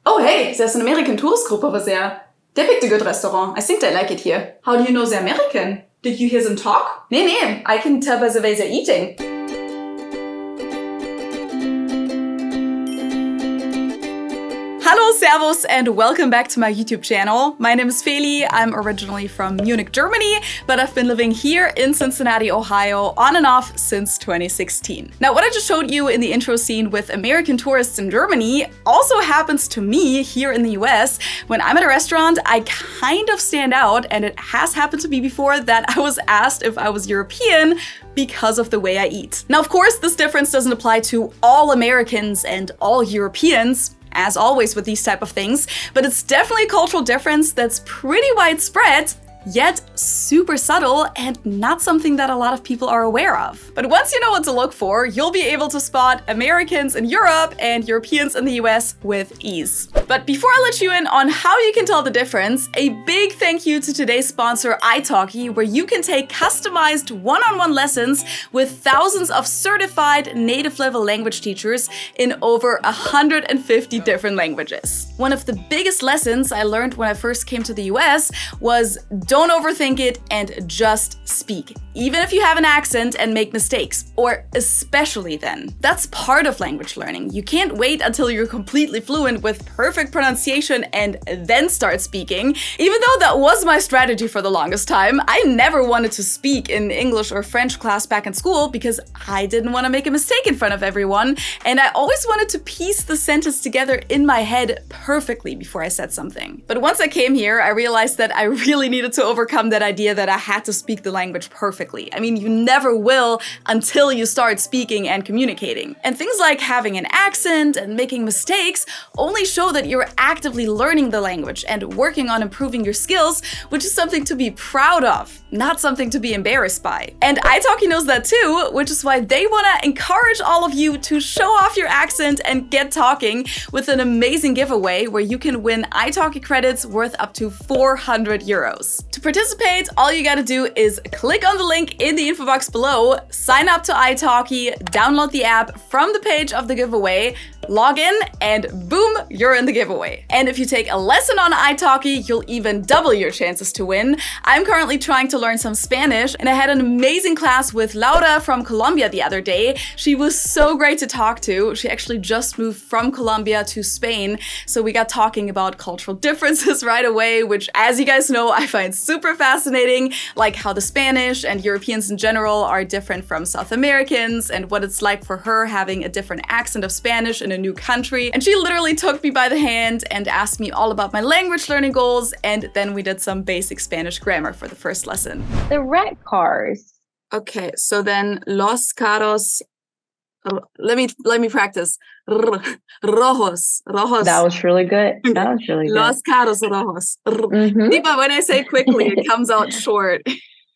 Oh hey, there's an American tourist group over there. They picked a good restaurant. I think they like it here. How do you know they're American? Did you hear them talk? Nee, I can tell by the way they're eating. Hallo, Servus, and welcome back to my YouTube channel. My name is Feli. I'm originally from Munich, Germany, but I've been living here in Cincinnati, Ohio, on and off since 2016. Now, what I just showed you in the intro scene with American tourists in Germany also happens to me here in the US. When I'm at a restaurant, I kind of stand out, and it has happened to me before that I was asked if I was European because of the way I eat. Now, of course, this difference doesn't apply to all Americans and all Europeans, as always with these type of things, but it's definitely a cultural difference that's pretty widespread, yet super subtle and not something that a lot of people are aware of. But once you know what to look for, you'll be able to spot Americans in Europe and Europeans in the US with ease. But before I let you in on how you can tell the difference, a big thank you to today's sponsor, Italki, where you can take customized one-on-one lessons with thousands of certified native level language teachers in over 150 different languages. One of the biggest lessons I learned when I first came to the US was don't overthink it and just speak, even if you have an accent and make mistakes, or especially then. That's part of language learning. You can't wait until you're completely fluent with perfect pronunciation and then start speaking. Even though that was my strategy for the longest time, I never wanted to speak in English or French class back in school because I didn't want to make a mistake in front of everyone, and I always wanted to piece the sentence together in my head perfectly before I said something. But once I came here, I realized that I really needed to overcome that idea that I had to speak the language perfectly. I mean, you never will until you start speaking and communicating. And things like having an accent and making mistakes only show that you're actively learning the language and working on improving your skills, which is something to be proud of, not something to be embarrassed by. And Italki knows that too, which is why they want to encourage all of you to show off your accent and get talking with an amazing giveaway where you can win Italki credits worth up to 400 euros. To participate, all you gotta do is click on the link in the info box below, sign up to Italki, download the app from the page of the giveaway, log in, and boom, you're in the giveaway. And if you take a lesson on Italki, you'll even double your chances to win. I'm currently trying to learn some Spanish, and I had an amazing class with Laura from Colombia the other day. She was so great to talk to. She actually just moved from Colombia to Spain, so we got talking about cultural differences right away, which, as you guys know, I find super fascinating, like how the Spanish and Europeans in general are different from South Americans, and what it's like for her having a different accent of Spanish in a new country. And she literally took me by the hand and asked me all about my language learning goals, and then we did some basic Spanish grammar for the first lesson. The red cars. Okay, so then los carros. Let me practice. Rojos. That was really good. Los carros rojos. See, but when I say quickly, it comes out short.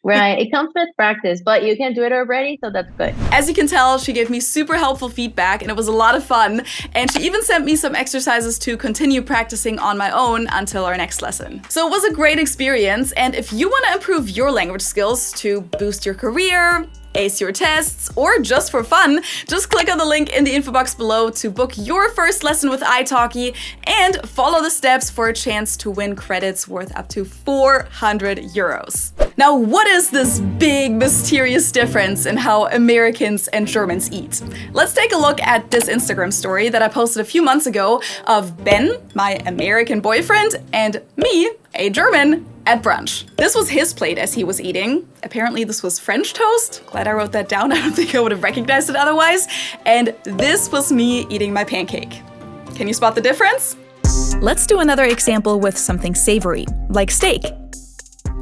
Right, it comes with practice, but you can do it already, so that's good. As you can tell, she gave me super helpful feedback, and it was a lot of fun. And she even sent me some exercises to continue practicing on my own until our next lesson. So it was a great experience, and if you want to improve your language skills to boost your career, ace your tests, or just for fun, just click on the link in the info box below to book your first lesson with Italki and follow the steps for a chance to win credits worth up to 400 euros. Now, what is this big, mysterious difference in how Americans and Germans eat? Let's take a look at this Instagram story that I posted a few months ago of Ben, my American boyfriend, and me, a German, at brunch. This was his plate as he was eating. Apparently this was French toast. Glad I wrote that down. I don't think I would have recognized it otherwise. And this was me eating my pancake. Can you spot the difference? Let's do another example with something savory, like steak.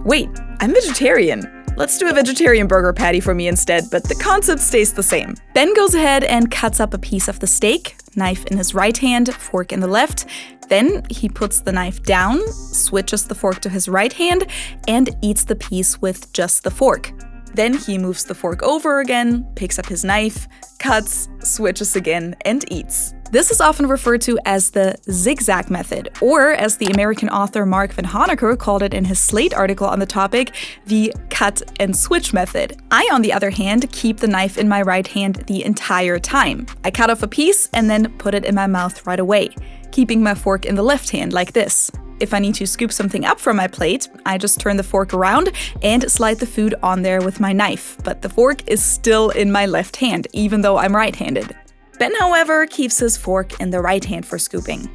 Wait, I'm vegetarian. Let's do a vegetarian burger patty for me instead, but the concept stays the same. Ben goes ahead and cuts up a piece of the steak, knife in his right hand, fork in the left. Then he puts the knife down, switches the fork to his right hand, and eats the piece with just the fork. Then he moves the fork over again, picks up his knife, cuts, switches again, and eats. This is often referred to as the zigzag method, or as the American author Mark Van Honecker called it in his Slate article on the topic, the cut and switch method. I, on the other hand, keep the knife in my right hand the entire time. I cut off a piece and then put it in my mouth right away. keeping my fork in the left hand like this. If I need to scoop something up from my plate, I just turn the fork around and slide the food on there with my knife, but the fork is still in my left hand, even though I'm right-handed. Ben, however, keeps his fork in the right hand for scooping.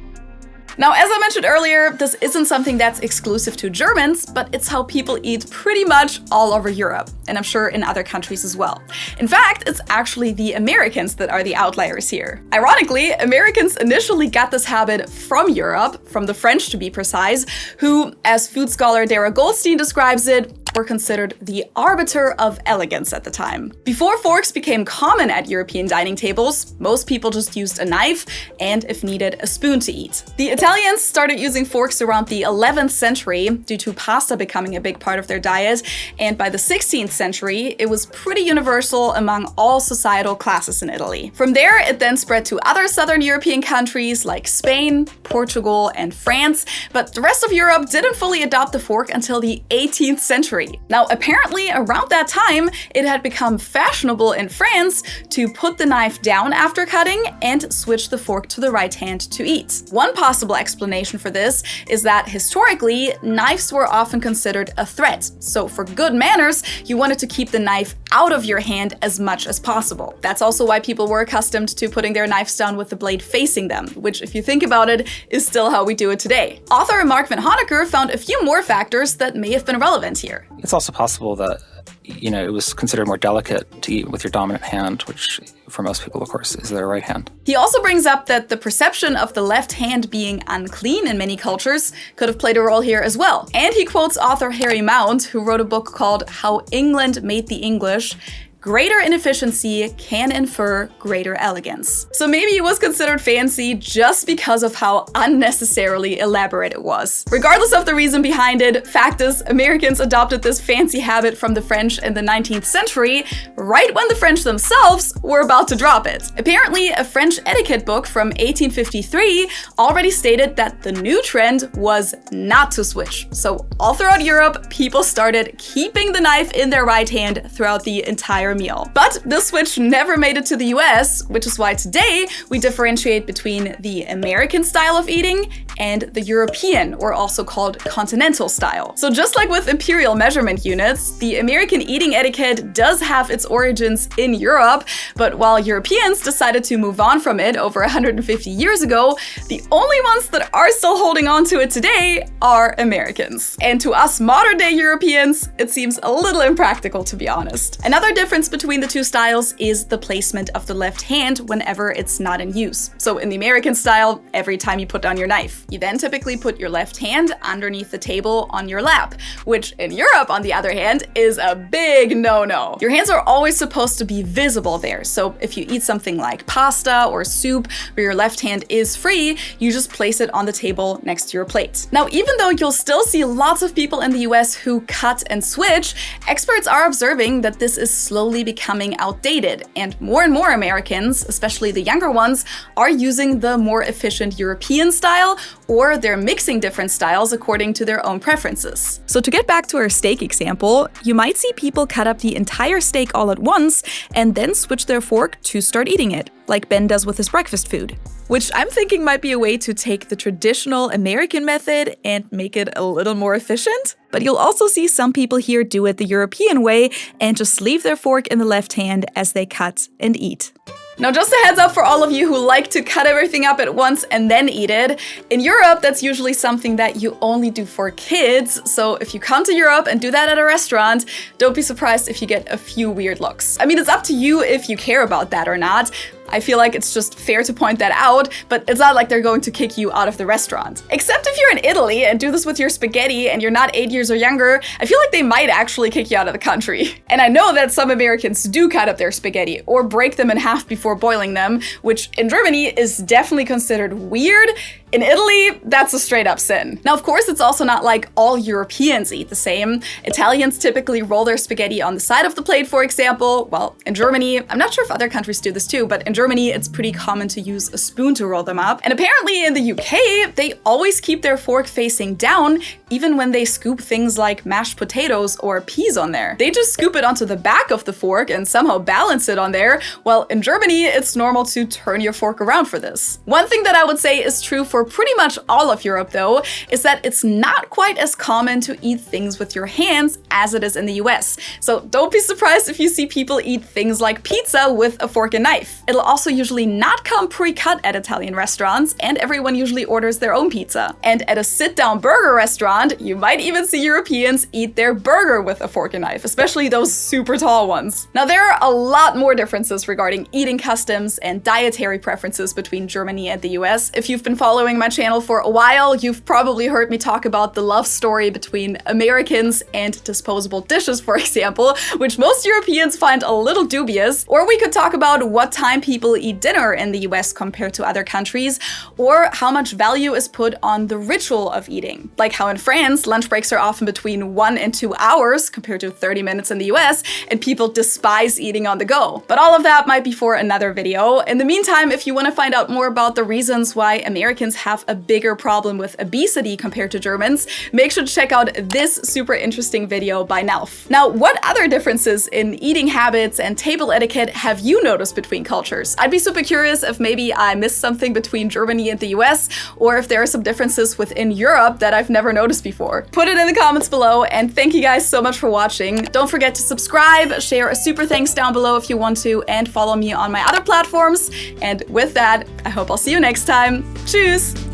Now, as I mentioned earlier, this isn't something that's exclusive to Germans, but it's how people eat pretty much all over Europe, and I'm sure in other countries as well. In fact, it's actually the Americans that are the outliers here. Ironically, Americans initially got this habit from Europe, from the French to be precise, who, as food scholar Dara Goldstein describes it, were considered the arbiter of elegance at the time. Before forks became common at European dining tables, most people just used a knife and, if needed, a spoon to eat. The Italians started using forks around the 11th century due to pasta becoming a big part of their diet, and by the 16th century, it was pretty universal among all societal classes in Italy. From there, it then spread to other southern European countries like Spain, Portugal, and France, but the rest of Europe didn't fully adopt the fork until the 18th century. Now, apparently, around that time, it had become fashionable in France to put the knife down after cutting and switch the fork to the right hand to eat. One possible explanation for this is that historically, knives were often considered a threat. So for good manners, you wanted to keep the knife out of your hand as much as possible. That's also why people were accustomed to putting their knives down with the blade facing them, which, if you think about it, is still how we do it today. Author Mark van Honecker found a few more factors that may have been relevant here. It's also possible that, it was considered more delicate to eat with your dominant hand, which for most people, of course, is their right hand. He also brings up that the perception of the left hand being unclean in many cultures could have played a role here as well. And he quotes author Harry Mount, who wrote a book called How England Made the English. Greater inefficiency can infer greater elegance. So maybe it was considered fancy just because of how unnecessarily elaborate it was. Regardless of the reason behind it, fact is, Americans adopted this fancy habit from the French in the 19th century, right when the French themselves were about to drop it. Apparently, a French etiquette book from 1853 already stated that the new trend was not to switch. So all throughout Europe, people started keeping the knife in their right hand throughout the entire meal. But this switch never made it to the US, which is why today we differentiate between the American style of eating and the European, or also called continental style. So just like with imperial measurement units, the American eating etiquette does have its origins in Europe, but while Europeans decided to move on from it over 150 years ago, the only ones that are still holding on to it today are Americans. And to us modern day Europeans, it seems a little impractical, to be honest. Another difference between the two styles is the placement of the left hand whenever it's not in use. So in the American style, every time you put down your knife, you then typically put your left hand underneath the table on your lap, which in Europe, on the other hand, is a big no-no. Your hands are always supposed to be visible there, so if you eat something like pasta or soup where your left hand is free, you just place it on the table next to your plate. Now, even though you'll still see lots of people in the US who cut and switch, experts are observing that this is slowly becoming outdated, and more Americans, especially the younger ones, are using the more efficient European style, or they're mixing different styles according to their own preferences. So to get back to our steak example, you might see people cut up the entire steak all at once and then switch their fork to start eating it, like Ben does with his breakfast food. Which I'm thinking might be a way to take the traditional American method and make it a little more efficient. But you'll also see some people here do it the European way and just leave their fork in the left hand as they cut and eat. Now, just a heads up for all of you who like to cut everything up at once and then eat it. In Europe, that's usually something that you only do for kids. So if you come to Europe and do that at a restaurant, don't be surprised if you get a few weird looks. I mean, it's up to you if you care about that or not. I feel like it's just fair to point that out, but it's not like they're going to kick you out of the restaurant. Except if you're in Italy and do this with your spaghetti and you're not 8 years or younger, I feel like they might actually kick you out of the country. And I know that some Americans do cut up their spaghetti or break them in half before boiling them, which in Germany is definitely considered weird. In Italy, that's a straight up sin. Now, of course, it's also not like all Europeans eat the same. Italians typically roll their spaghetti on the side of the plate, for example. Well, in Germany, I'm not sure if other countries do this too, but in Germany, it's pretty common to use a spoon to roll them up. And apparently in the UK, they always keep their fork facing down, even when they scoop things like mashed potatoes or peas on there. They just scoop it onto the back of the fork and somehow balance it on there. Well, in Germany, it's normal to turn your fork around for this. One thing that I would say is true for for pretty much all of Europe though, is that it's not quite as common to eat things with your hands as it is in the US. So don't be surprised if you see people eat things like pizza with a fork and knife. It'll also usually not come pre-cut at Italian restaurants, and everyone usually orders their own pizza. And at a sit-down burger restaurant, you might even see Europeans eat their burger with a fork and knife, especially those super tall ones. Now, there are a lot more differences regarding eating customs and dietary preferences between Germany and the US. If you've been following my channel for a while, you've probably heard me talk about the love story between Americans and disposable dishes, for example, which most Europeans find a little dubious. Or we could talk about what time people eat dinner in the US compared to other countries, or how much value is put on the ritual of eating. Like how in France, lunch breaks are often between 1 and 2 hours compared to 30 minutes in the US, and people despise eating on the go. But all of that might be for another video. In the meantime, if you want to find out more about the reasons why Americans have a bigger problem with obesity compared to Germans, make sure to check out this super interesting video by Nauf. Now, what other differences in eating habits and table etiquette have you noticed between cultures? I'd be super curious if maybe I missed something between Germany and the US, or if there are some differences within Europe that I've never noticed before. Put it in the comments below, and thank you guys so much for watching. Don't forget to subscribe, share a super thanks down below if you want to, and follow me on my other platforms. And with that, I hope I'll see you next time. Tschüss!